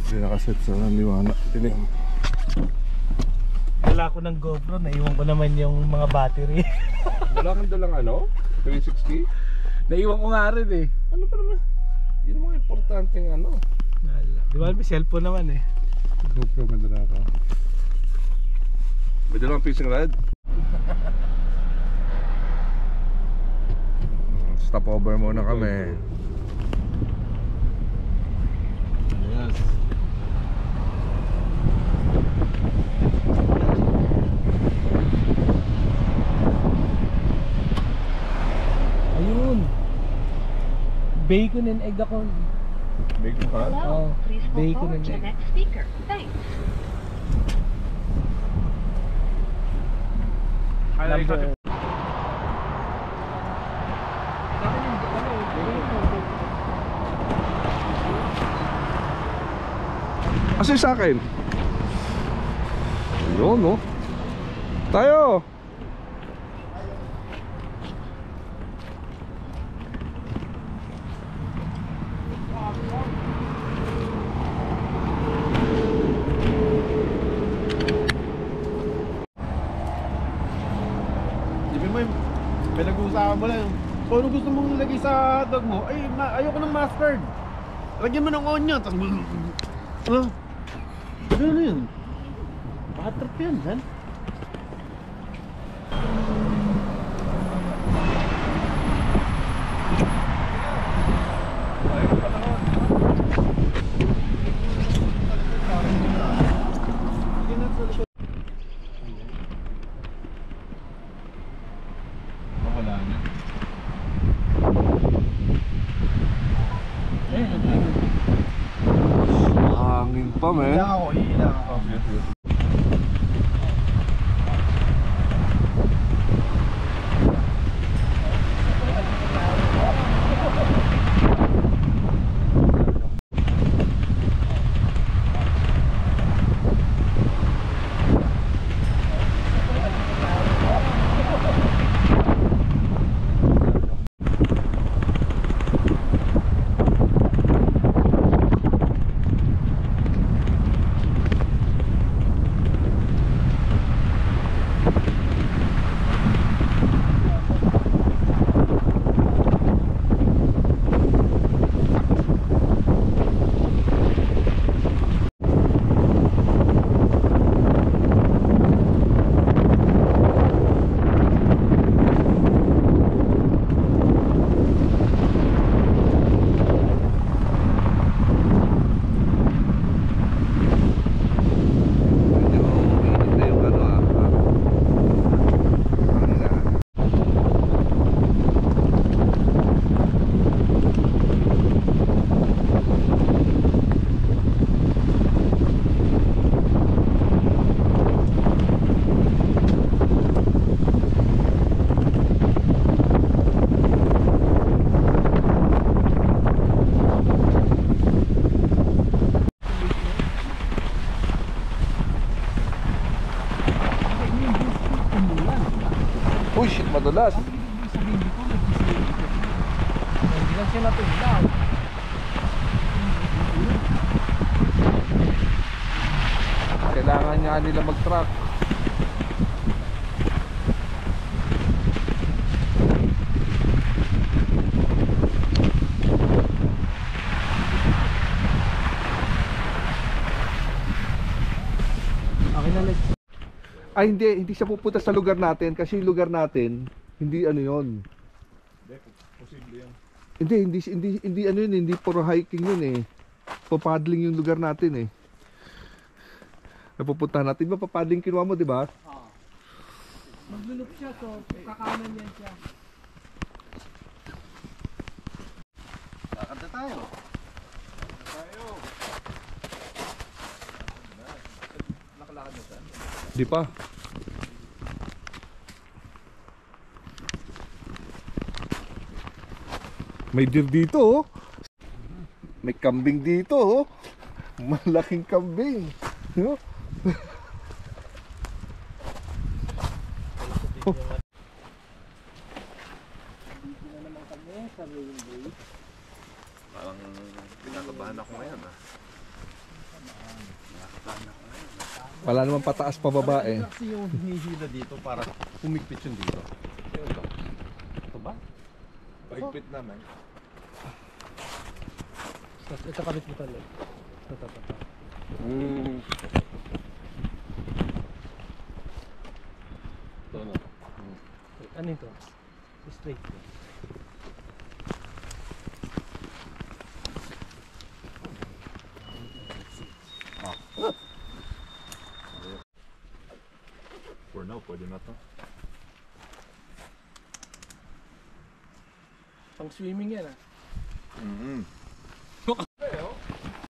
Hindi nakaset sa liwanag. Tinig. Wala ko ng GoPro, naiwan ko naman yung mga battery. Wala kang dalang ano? 360? Naiwan ko nga rin eh. Ano pa naman? Yun ang mga importanteng ano. Di ba may cellphone naman eh. GoPro may dala ka. May dalang fishing rod? Stop over muna kami. Yes. Ayun. Bacon and egg ako. Bacon ka? Oh, bacon and egg. Next speaker. Thanks. Number. Asa yung sa akin? Ayun, no? Tayo! Pinag-uusapan mo lang. Kung ano gusto mong ilagay sa hotdog mo, ay ayoko ng mustard. Lagyan mo ng onion. Tapos, ano yun? Bad trip yan, han? Hangin pa, man. Iilang ako. Uy, shit, madulas. Hindi lang siya natulaw. Kailangan nga nila mag-truck. Okay na, let's. Ay, hindi siya pupunta sa lugar natin kasi yung lugar natin hindi ano yon. Posible yan. Hindi ano yun, hindi puro hiking yun eh. Papaddling yung lugar natin eh. Napupuntahan natin, di ba papaddling kinuha mo, di ba? Oo. Maglulok siya, so kakanan yan siya. Lakad na tayo. Nakalakad na tayo. Di pa. May deer dito oh. May kambing dito oh. Malaking kambing. No? Parang pinakabahan ako ngayon ah. Wala naman pataas pababa eh. Kasi yung hinihila dito para humigpit yung dito. Ito ba? Pahigpit naman. Ito kabit mo talo. Ito. Ito na. Ano ito? Straight. For now, pwede na to. Pang swimming yan ah. Mm-hmm.